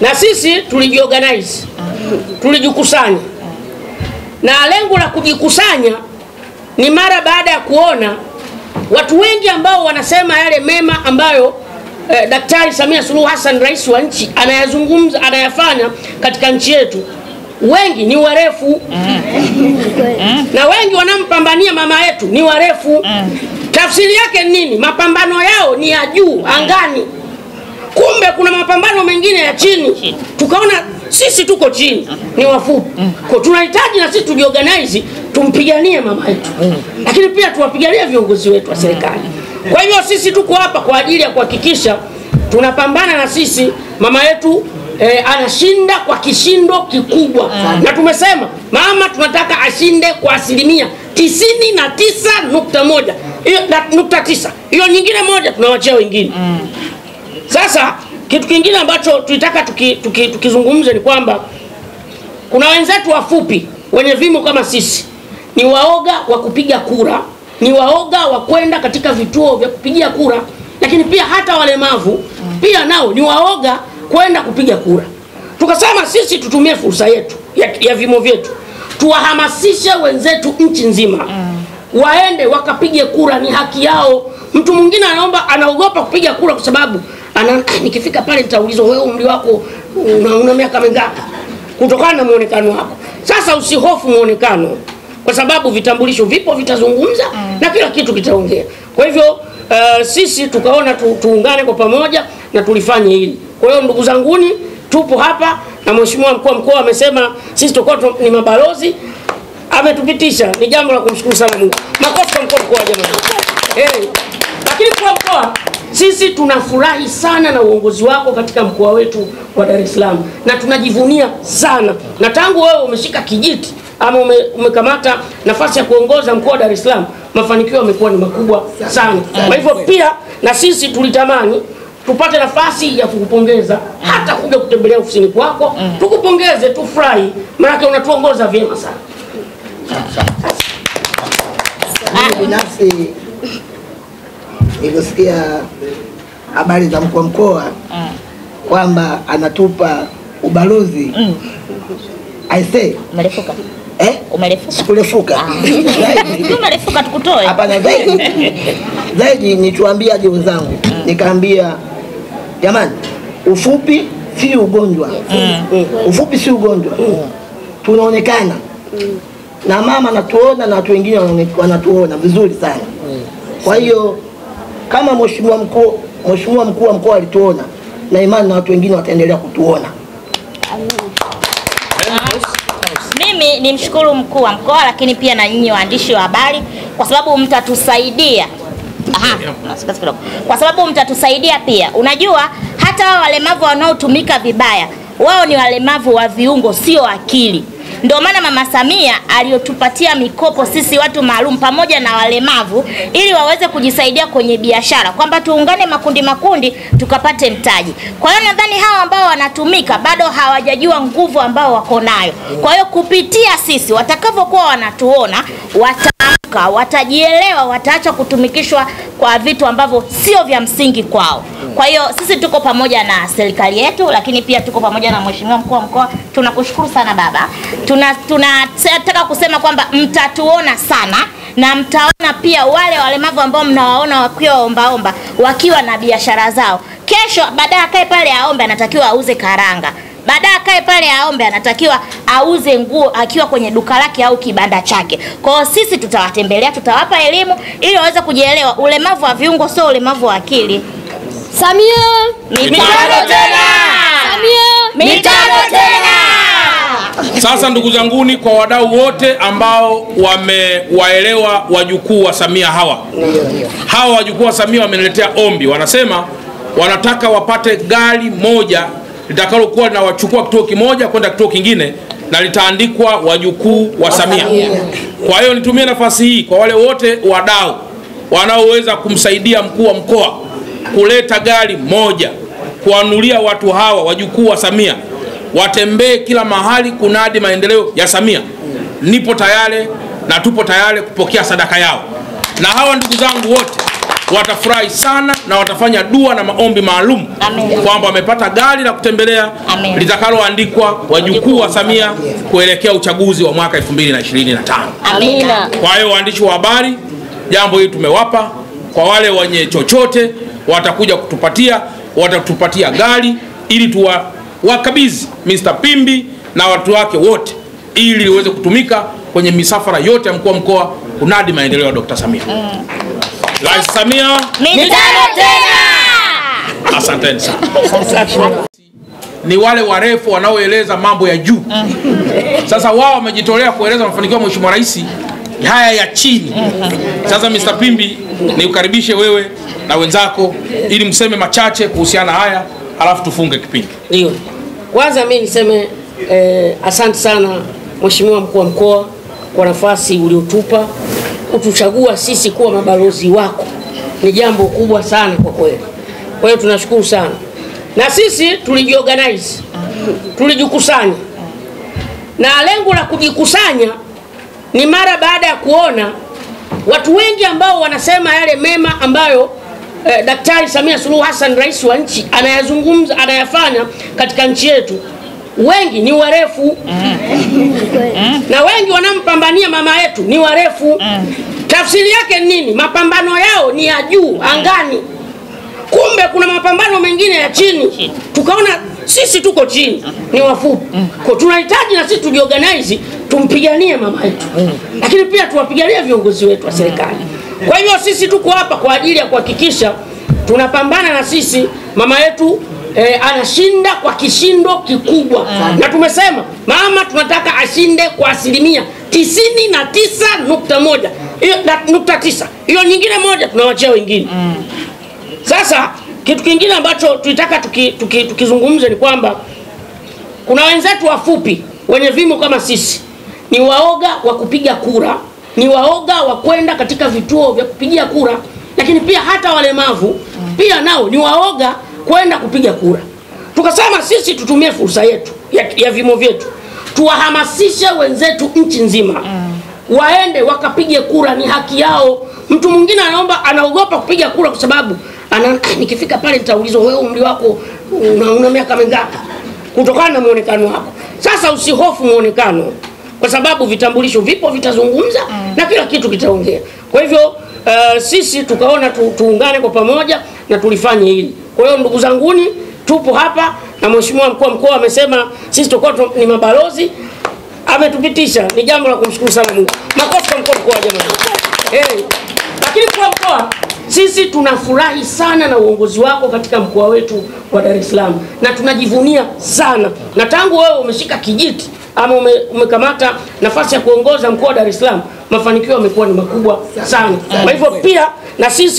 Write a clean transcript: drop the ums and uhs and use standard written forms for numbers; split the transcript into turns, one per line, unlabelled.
Na sisi tulijiorganize, tulijikusanya, na lengo la kujikusanya ni mara baada ya kuona watu wengi ambao wanasema yale mema ambayo Daktari Samia Suluhu Hassan, rais wa nchi, anayazungumza, anayafanya katika nchi yetu. Wengi ni warefu na wengi wanampambania mama yetu ni warefu. Tafsiri yake nini? Mapambano yao ni ya juu angani, kumbe kuna mapambano mengine ya chini. Tukaona sisi tuko chini, ni wafupi, kwa tunahitaji na sisi tujiorganize, tumpiganie mama yetu, lakini pia tuwapiganie viongozi wetu wa serikali. Kwa hiyo sisi tuko hapa kwa ajili ya kuhakikisha tunapambana na sisi mama yetu anashinda kwa kishindo kikubwa. Na tumesema mama tunataka ashinde kwa 99.1. Hiyo nukta 9. Hiyo nyingine moja tunawachia wengine. Sasa kitu kingine ambacho tulitaka tukizungumze ni kwamba kuna wenzetu wafupi wenye vimo kama sisi, ni waoga wa kupiga kura, ni waoga wa kwenda katika vituo vya kupigia kura, lakini pia hata walemavu pia nao ni waoga kwenda kupiga kura. Tukasema sisi tutumie fursa yetu ya vimo vyetu, tuwahamasishe wenzetu nchi nzima waende wakapige kura, ni haki yao. Mtu mwingine anaogopa kupiga kura kwa sababu nikifika pale nitaulizwa wewe umri wako una miaka mingapi, kutokana na muonekano wako. Sasa usihofu muonekano, kwa sababu vitambulisho vipo, vitazungumza na kila kitu kitaongea. Kwa hivyo sisi tukaona tuungane kwa pamoja na tulifanye hili. Kwa hiyo ndugu zanguni, tupo hapa na Mheshimiwa Mkuu wa Mkoa amesema sisi tutakuwa ni mabalozi, ametupitisha. Ni jambo la kumshukuru sana Mungu. Makofi kwa Mkuu wa Mkoa jamani. Lakini Mkuu wa Mkoa, sisi tunafurahi sana na uongozi wako katika mkoa wetu wa Dar es Salaam, na tunajivunia sana. Na tangu wewe umeshika kijiti ama umekamata nafasi ya kuongoza mkoa wa Dar es Salaam, mafanikio yamekuwa ni makubwa sana. Kwa hivyo pia na sisi tulitamani tupate nafasi ya kukupongeza, hata kuja kutembelea ofisini kwako, tukupongeze, tufurahi, maana unatuongoza vyema sana.
Binafsi nilisikia habari za mkuu wa mkoa kwamba anatupa ubalozi. I say
umerefuka. Umerefuka.
Sikurefuka.
Umerefuka tukutoe.
Hapana, zaidi nituambia aje zangu. Nikaambia jamani, ufupi si ugonjwa. Ufupi si ugonjwa. Tunaonekana. Na mama anatuona na watu wengine wanatuona vizuri sana. Kwa hiyo kama mheshimiwa mkuu wa mkoa alituona, na imani na watu wengine wataendelea kutuona.
Mimi nimshukuru mkuu wa mkoa, lakini pia na nyinyi waandishi wa habari, kwa sababu mtatusaidia. Kwa sababu mtatusaidia pia. Unajua hata walemavu wanaotumika vibaya, wao ni walemavu wa viungo, sio akili. Ndio maana Mama Samia aliyotupatia mikopo sisi watu maalum pamoja na walemavu, ili waweze kujisaidia kwenye biashara, kwamba tuungane makundi tukapate mtaji. Kwa hiyo nadhani hawa ambao wanatumika bado hawajajua nguvu ambao wako nayo. Kwa hiyo kupitia sisi, watakavyokuwa wanatuona, wataamka, watajielewa, wataacha kutumikishwa kwa vitu ambavyo sio vya msingi kwao. Kwa hiyo sisi tuko pamoja na serikali yetu, lakini pia tuko pamoja na Mheshimiwa Mkuu wa Mkoa. Tunakushukuru sana baba. Tunataka kusema kwamba mtatuona sana, na mtaona pia wale walemavu ambao mnawaona wakiwa ombaomba, wakiwa na biashara zao. Kesho baadaye akae pale aombe, anatakiwa auze karanga. Baadaye akae pale aombe, anatakiwa auze nguo akiwa kwenye duka lake au kibanda chake. Kwa hiyo sisi tutawatembelea, tutawapa elimu ili waweze kujielewa. Ulemavu wa viungo sio ulemavu wa akili.
Samia
mitano tena!
Samia
mitano tena!
Sasa ndugu zanguni, kwa wadau wote ambao wamewaelewa wajukuu wa Samia hawa wajukuu wa Samia wameniletea ombi, wanasema wanataka wapate gari moja litakalokuwa linawachukua kituo kimoja kwenda kituo kingine, na litaandikwa wajukuu wa Samia. Kwa hiyo nitumie nafasi hii kwa wale wote wadau wanaoweza kumsaidia mkuu wa mkoa kuleta gari moja, kuanulia watu hawa wajukuu wa Samia watembee kila mahali kunadi maendeleo ya Samia. Nipo tayari na tupo tayari kupokea sadaka yao. Na hawa ndugu zangu wote watafurahi sana na watafanya dua na maombi maalum kwamba wamepata gari la kutembelea litakaloandikwa wajukuu wa Samia kuelekea uchaguzi wa mwaka 2025.
Amina.
Kwa hiyo waandishi wa habari, jambo hili tumewapa. Kwa wale wenye chochote watakuja watatupatia gari ili wakabidhi Mr. Pimbi na watu wake wote ili liweze kutumika kwenye misafara yote ya mkuu wa mkoa kunadi maendeleo ya Dr. Samia. Rais Samia
mitano tena.
Asanteni sana. Ni wale warefu wanaoeleza mambo ya juu. Sasa wao wamejitolea kueleza mafanikio ya Mheshimiwa Rais haya ya chini. Sasa Mr. Pimbi, niukaribishe wewe na wenzako ili mseme machache kuhusiana haya, alafu tufunge kipindi.
Ndio. Kwanza mimi niseme asante sana Mheshimiwa mkuu wa mkoa kwa nafasi uliotupa kutuchagua sisi kuwa mabalozi wako. Ni jambo kubwa sana kwa kweli. Kwa hiyo tunashukuru sana. Na sisi tulijiorganize. Tulijikusanya. Na lengo la kujikusanya ni mara baada ya kuona watu wengi ambao wanasema yale mema ambayo Daktari Samia Suluhu Hassan, rais wa nchi, anayazungumza, anayafanya katika nchi yetu. Wengi ni warefu. Na wengi wanampambania mama yetu ni warefu. Tafsiri yake nini? Mapambano yao ni ya juu angani. Kumbe kuna mapambano mengine ya chini. Tukaona sisi tuko chini, ni wafupi. Kwa tunahitaji na sisi tujiorganize, tumpiganie mama yetu. Lakini pia tuwapiganie viongozi wetu wa serikali. Kwa hivyo sisi tuko hapa kwa ajili ya kuhakikisha tunapambana na sisi mama yetu anashinda kwa kishindo kikubwa. Na tumesema mama tunataka ashinde kwa 99.1. Hiyo nukta 9. Hiyo nyingine moja tunawachia wengine. Sasa kitu kingine ambacho tulitaka tukizungumze ni kwamba kuna wenzetu wafupi wenye vimo kama sisi ni waoga wa kupiga kura, ni waoga wa kwenda katika vituo vya kupigia kura, lakini pia hata walemavu pia nao ni waoga kwenda kupiga kura. Tukasema sisi tutumie fursa yetu ya vimo vyetu, tuwahamasishe wenzetu nchi nzima waende wakapige kura, ni haki yao. Mtu mwingine anaogopa kupiga kura kwa sababu nikifika pale nitaulizwa wewe umri wako una miaka mingapi kutokana na muonekano wako. Sasa usihofu muonekano, kwa sababu vitambulisho vipo, vitazungumza na kila kitu kitaongea. Kwa hivyo sisi tukaona tuungane kwa pamoja na tulifanye hili. Kwa hiyo ndugu zanguni, tupo hapa na Mheshimiwa mkuu wa mkoa amesema sisi tutakuwa ni mabalozi, ametupitisha. Ni jambo la kumshukuru sana Mungu. Makofi kwa mkuu wa mkoa jamani. Lakini kwa mkoa sisi tunafurahi sana na uongozi wako katika mkoa wetu wa Dar es Salaam, na tunajivunia sana. Na tangu wewe umeshika kijiti ama umekamata nafasi ya kuongoza mkoa wa Dar es Salaam, mafanikio yamekuwa ni makubwa sana. Kwa hivyo pia na sisi